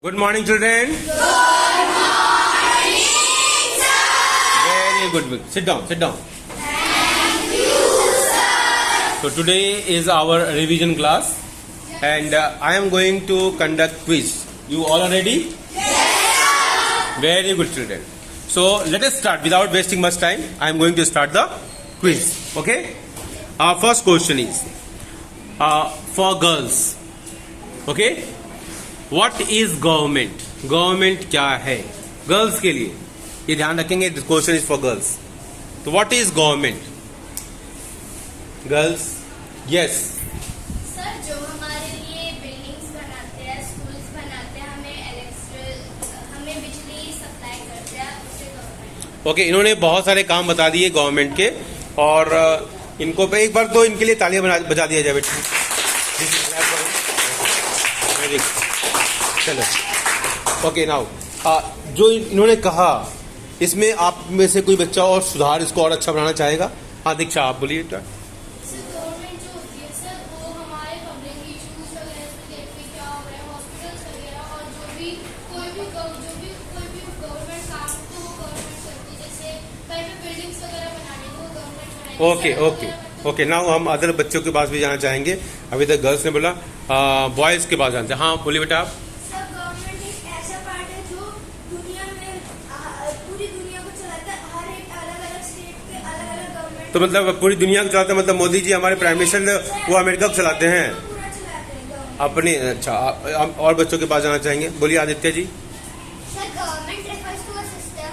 Good morning, children. Good morning, sir. Very good. Sit down. Sit down. Thank you, sir. So today is our revision class, and I am going to conduct quiz. You all are ready? Yes, sir. Very good, children. So let us start without wasting much time. I am going to start the quiz. Okay. Our first question is for girls. Okay. What is government? Government क्या है? Girls के लिए ये ध्यान रखेंगे. This question is for girls. तो what is government? Girls, yes. Sir, जो हमारे लिए बिल्डिंग्स बनाते हैं, स्कूल्स बनाते हैं, हमें बिजली सप्लाई करते हैं, उसे गवर्नमेंट. ओके, इन्होंने बहुत सारे काम बता दिए गवर्नमेंट के, और इनको एक बार तो इनके लिए तालियां बजा दिया जाए बेटा. Very good. चलो. ओके, नाउ जो इन्होंने कहा इसमें आप में से कोई बच्चा और सुधार इसको और अच्छा बनाना चाहेगा? हाँ दीक्षा, आप बोलिए. सर, गवर्नमेंट जो होती है सर, वो हमारे पब्लिक इश्यूज वगैरह से देख के क्या हो रहा है, हॉस्पिटल्स वगैरह, और कोई भी गवर्नमेंट काम तो वो गवर्नमेंट करती है. जैसे कहीं पे बिल्डिंग्स वगैरह बनाने को गवर्नमेंट बनाएगी. ओके. नाउ हम अदर बच्चों के पास भी जाना चाहेंगे. अभी तक गर्ल्स ने बोला, बॉयज के पास जानते हैं. हाँ बोलिए बेटा आप. सर, गवर्नमेंट एक ऐसा पार्ट है जो दुनिया में पूरी दुनिया को चलाता है. हर एक अलग अलग स्टेट के अलग अलग गवर्नमेंट. तो मतलब पूरी दुनिया को चलाते हैं, मतलब मोदी जी हमारे प्राइम मिनिस्टर वो अमेरिका को चलाते हैं पूरा चलाते हैं government. अपनी. अच्छा, हम और बच्चों के पास जाना चाहेंगे. बोलिए Aditya ji. Sir, government refers to a system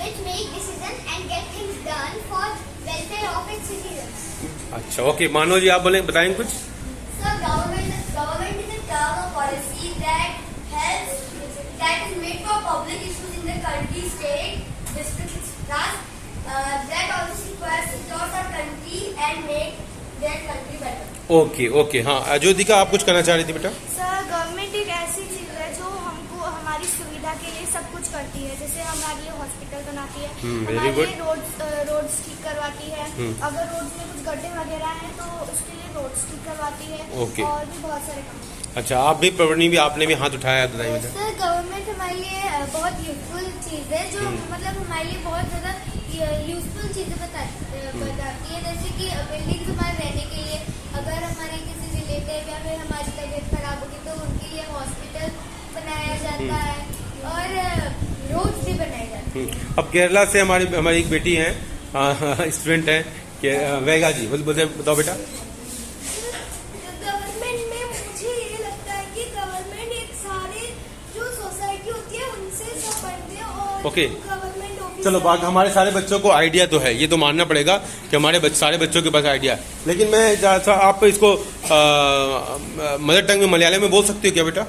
which make decision and get things done for welfare of its citizens. अच्छा, ओके. मानो जी, आप बोले, बताएंगे कुछ. Sir, government is a term or policy that is made for public issues in the country, state, district, trust, that also requires to support our country and make that country better. Okay. हाँ ज्योतिका, आप कुछ करना चाह रही थी बेटा. Sir, government एक ऐसी चीज है जो हमको हमारी सुविधा के लिए सब कुछ करती है. जैसे हमारे लिए हॉस्पिटल बनाती है, very हमारे good. लिए रोड्स ठीक करवाती है. अगर रोड्स में कुछ गड्ढे वगैरह हैं तो उसके लिए रोड्स ठीक करवाती है. Okay. और भी बहुत सारे काम. अच्छा, आप भी प्रवीणी भी, आपने भी हाथ उठाया, बताइए बेटा. सर, गवर्नमेंट हमारे लिए बहुत यूजफुल चीज है, जो मतलब हमारे लिए बहुत ज्यादा यूजफुल चीजें बताती है. जैसे कि बिल्डिंग्स हमारे रहने के लिए, अगर हमारे किसी रिलेटिव या फिर हमारी तबीयत खराब होगी तो उनके लिए हॉस्पिटल बनाया जाता है, और रोड्स भी बनाए जाते हैं. अब केरला से हमारी एक बेटी है, स्टूडेंट है, वेगा जी. बताओ बेटा. गवर्नमेंट में मुझे ये लगता है कि गवर्नमेंट एक सारे जो सोसाइटी होती है उनसे सब पढ़ते हैं. और Okay. Government office. चलो, बात हमारे सारे बच्चों को आइडिया तो है, ये तो मानना पड़ेगा कि हमारे सारे बच्चों के पास आइडिया है. लेकिन मैं आप इसको मदर टंग में मलयालम में बोल सकते हो क्या बेटा?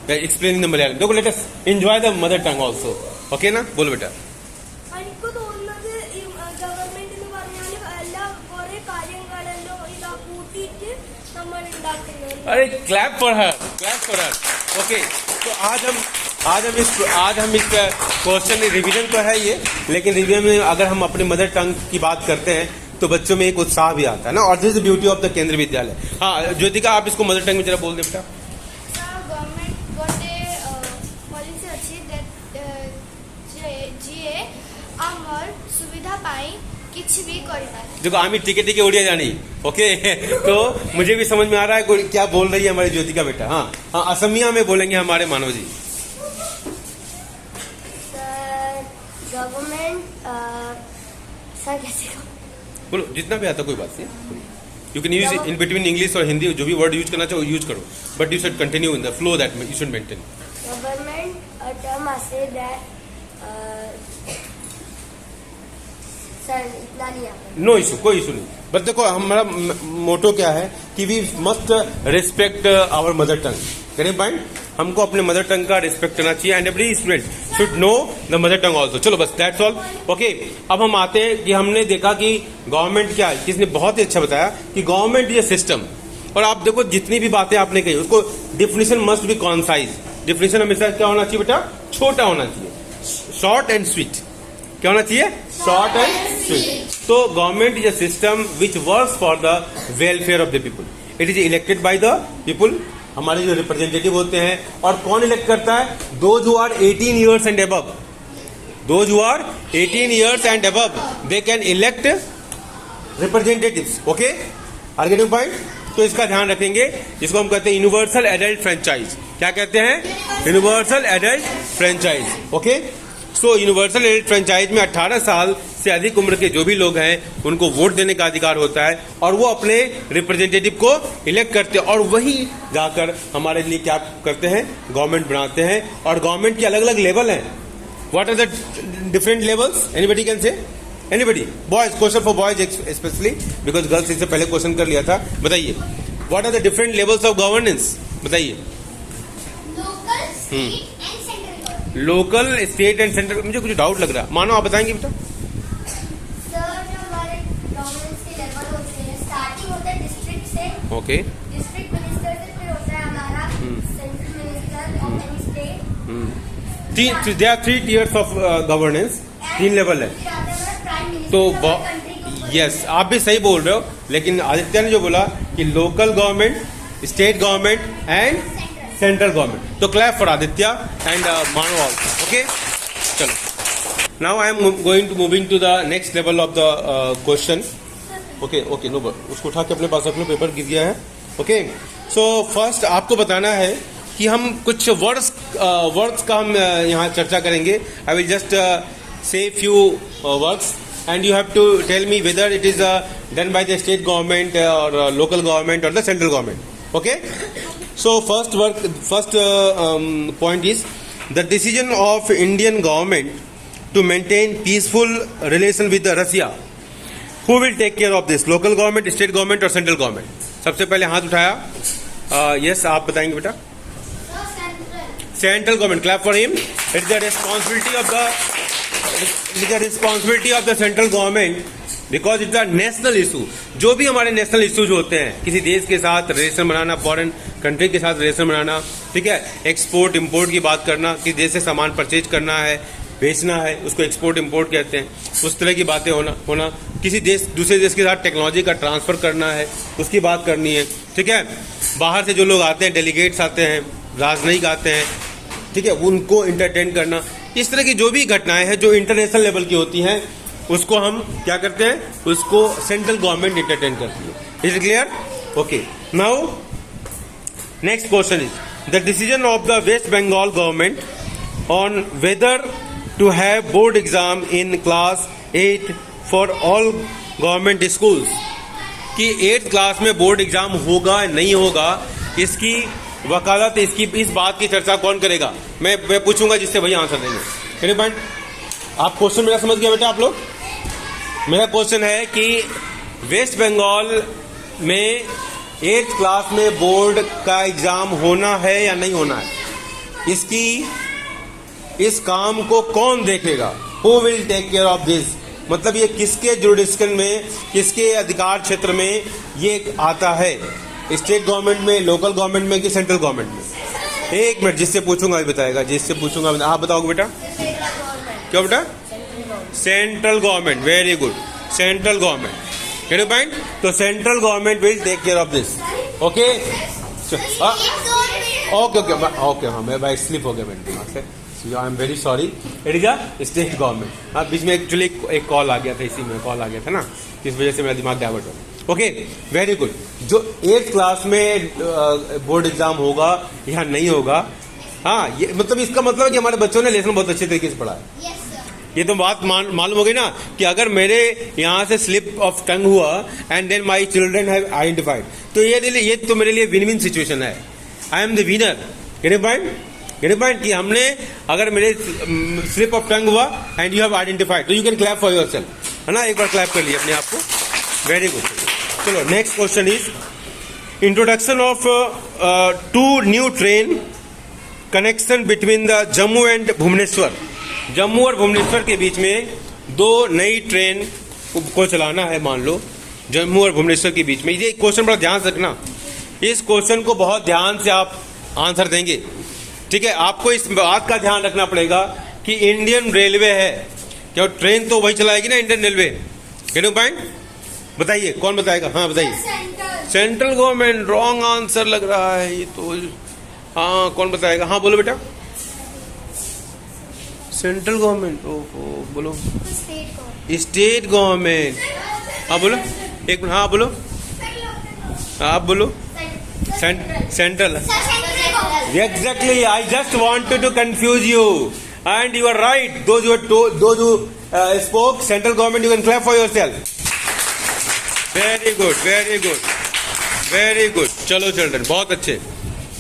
Explaining the Malayalam. देखो, let us enjoy the mother tongue also. Okay ना? बोलो बेटा. എനിക്ക് തോന്നുന്നത് ഈ ഗവൺമെന്റ് എന്ന് പറഞ്ഞാൽ എല്ലാ കുറെ കാര്യങ്ങളെല്ലാം ഇതാ കൂട്ടിയിട്ട് നമ്മൾ ഉണ്ടാക്കുന്നത്. अरे क्लैप फॉर हर. ओके. तो आज हम इस क्वेश्चन रिवीजन तो है ये, लेकिन रिवीजन में अगर हम अपने मदर टंग की बात करते हैं तो बच्चों में एक उत्साह भी आता है ना, और this is beauty of the केंद्रीय विद्यालय. हाँ ज्योतिका, आप इसको मदर टंग में जरा बोल दे बेटा. ଗଭର୍ଣ୍ଣମେଣ୍ଟ ଗୋଟେ ପଲିସି ଅଛି ଯିଏ ଆମର ସୁବିଧା ପାଇଁ କିଛି ବି କରିପାରେ. देखो, आमी टीके उड़िया जानी. ओके. तो मुझे भी समझ में आ रहा है क्या बोल रही है हमारी ज्योतिका बेटा. हाँ, असमिया में बोलेंगे हमारे मानव जी. गवर्नमेंट सर कैसे बोलो, जितना भी आता कोई बात नहीं. You can use in between English और हिंदी, जो भी वर्ड यूज करना चाहो यूज करो, but you should continue in the flow that you should maintain. Government term असे दैट सर इतना नहीं आता. नो इशू, कोई इशू नहीं. बट देखो, हमारा मोटो क्या है कि we must respect our mother tongue. करें पॉइंट, हमको अपने मदर टंग का रिस्पेक्ट करना चाहिए, and every student should know the mother tongue also. चलो बस, दैट्स ऑल. ओके. अब हम आते हैं कि हमने देखा कि गवर्नमेंट क्या है. किसने बहुत ही अच्छा बताया कि गवर्नमेंट इज सिस्टम. और आप देखो, जितनी भी बातें आपने कही उसको definition must be concise. Definition हमेशा क्या होना चाहिए बेटा? छोटा होना चाहिए, शॉर्ट एंड स्वीट. क्या होना चाहिए? Short and sweet. तो government is a system which works for the welfare of the people. It is elected by the people. हमारे जो रिप्रेजेंटेटिव होते हैं। और कौन इलेक्ट करता है? Those who are 18 years and above, those who are 18 years and above they can elect representatives. Okay, are getting point? तो इसका ध्यान रखेंगे, जिसको हम कहते हैं यूनिवर्सल एडल्ट फ्रेंचाइज। क्या कहते हैं? Universal adult franchise. Okay, so universal adult franchise में 18 साल से अधिक उम्र के जो भी लोग हैं उनको वोट देने का अधिकार होता है और वो अपने रिप्रेजेंटेटिव को इलेक्ट करते हैं और वही जाकर हमारे लिए क्या करते हैं? गवर्नमेंट बनाते हैं। और गवर्नमेंट के अलग अलग लेवल हैं। What are the different levels? Anybody can say? Anybody? Boys, question for boys specially, because girls इससे पहले क्वेश्चन कर लिया था। बताइए, what are the different levels of governance? बताइए। Local, state and central. मुझे कुछ डाउट लग रहा है, मानो आप बताएंगे बेटा। ओके, डिस्ट्रिक्ट मिनिस्टर से फिर होता है हमारा central minister of any state. There are 3 tiers of governance, 3 level है। तो यस, आप भी सही बोल रहे हो, लेकिन आदित्य ने जो बोला कि local government, state government and central government. तो clap for Aditya and Mano also. Okay, चलो, now I am going to moving to the next level of the question. Okay okay, no, उसको उठा के अपने पास रख लो, पेपर गिर गया है। ओके, सो फर्स्ट आपको बताना है कि हम कुछ वर्ड्स का हम यहाँ चर्चा करेंगे। I will just say few words and you have to tell me whether it is done by the state government or local government or the central government. Okay, so first point is the decision of Indian government to maintain peaceful relation with Russia. Who will take care of this? Local government, state government or central government? सबसे पहले हाथ उठाया। Yes, आप बताएंगे बेटा। Central government, clap for him. It's the responsibility of the central government because it's a national issue. जो भी हमारे नेशनल इश्यूज होते हैं, किसी देश के साथ रिलेशन बनाना, फॉरेन कंट्री के साथ रिलेशन बनाना, ठीक है, एक्सपोर्ट इम्पोर्ट की बात करना, किसी देश से सामान परचेज करना है, बेचना है, उसको एक्सपोर्ट इम्पोर्ट कहते हैं। उस तरह की बातें होना किसी देश दूसरे देश के साथ टेक्नोलॉजी का ट्रांसफर करना है, उसकी बात करनी है, ठीक है। बाहर से जो लोग आते हैं, डेलीगेट्स आते हैं, राजनयिक आते हैं, ठीक है, उनको इंटरटेन करना, इस तरह की जो भी घटनाएं हैं जो इंटरनेशनल लेवल की होती हैं, उसको हम क्या करते हैं? उसको सेंट्रल गवर्नमेंट इंटरटेन करती है। Is it clear? Okay, now next question is the decision of the West Bengal government on whether to have board exam in class 8 for all government schools. कि 8th क्लास में बोर्ड एग्जाम होगा नहीं होगा, इसकी वकालत, इस बात की चर्चा कौन करेगा? मैं पूछूंगा, जिससे भैया आंसर देंगे। मेरे पॉइंट, आप क्वेश्चन मेरा समझ गया बेटा आप लोग? मेरा क्वेश्चन है कि वेस्ट बंगाल में 8th क्लास में बोर्ड का एग्जाम होना है या नहीं होना है, इस काम को कौन देखेगा? Who will take care of this? मतलब ये किसके जुरिडिक्शन में, किसके अधिकार क्षेत्र में ये आता है? स्टेट गवर्नमेंट में, लोकल गवर्नमेंट में कि सेंट्रल गवर्नमेंट में? एक मिनट, जिससे पूछूंगा अभी बताएगा, जिससे पूछूंगा। आप बताओगे बेटा? क्या बेटा? Central government, very good, central government. Get point? तो central government will take care of this. Okay okay okay okay, हाँ, मैं भाई स्लिप हो गया मेरे दिमाग से, I am very sorry. It is a state government. हाँ, बीच में एक्चुअली एक कॉल आ गया था, इसी में कॉल आ गया था ना, इस वजह से मेरा दिमाग डाइवर्ट हो गया। Okay, very good. जो 8th क्लास में बोर्ड एग्जाम होगा या नहीं होगा, हाँ, ये मतलब इसका मतलब है कि हमारे बच्चों ने लेसन बहुत अच्छे तरीके से पढ़ा है। yes, ये तो बात मालूम हो गई ना कि अगर मेरे यहाँ से स्लिप ऑफ टंग हुआ and then my children have identified, तो ये तो मेरे लिए विन विन सिचुएशन है। I am the winner. Get point? कि हमने, अगर मेरे स्लिप ऑफ टंग हुआ एंड यू हैव आइडेंटिफाइड, तो you can clap for yourself, है ना? एक बार क्लैप कर लिए अपने आप को। Very good. चलो, next question is introduction of 2 new train connection between the Jammu and Bhubaneswar. Jammu और भुवनेश्वर के बीच में 2 नई ट्रेन को चलाना है, मान लो जम्मू और भुवनेश्वर के बीच में। ये क्वेश्चन बड़ा ध्यान से रखना, इस क्वेश्चन को बहुत ध्यान से आप आंसर देंगे, ठीक है। आपको इस बात का ध्यान रखना पड़ेगा कि इंडियन रेलवे है, क्या ट्रेन तो वही चलाएगी ना, इंडियन रेलवे। Gate point? बताइए, कौन बताएगा? हाँ बताइए। सेंट्रल गवर्नमेंट रॉन्ग आंसर लग रहा है ये तो। हाँ कौन बताएगा? हाँ बोलो बेटा। सेंट्रल गवर्नमेंट, ओहो बोलो। State government. हाँ बोलो एक मिनट। हाँ बोलो, आप बोलो। Central. Exactly, I just wanted to confuse you, and you are right. Those who spoke central government, you can clap for yourself. Very good, very good, very good. चलो children, बहुत अच्छे।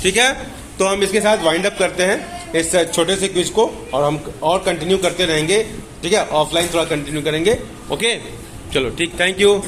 ठीक है, तो हम इसके साथ वाइंड अप करते हैं इस छोटे से क्विज को, और हम और कंटिन्यू करते रहेंगे। ठीक है, ऑफलाइन थोड़ा कंटिन्यू करेंगे। ओके चलो ठीक, थैंक यू।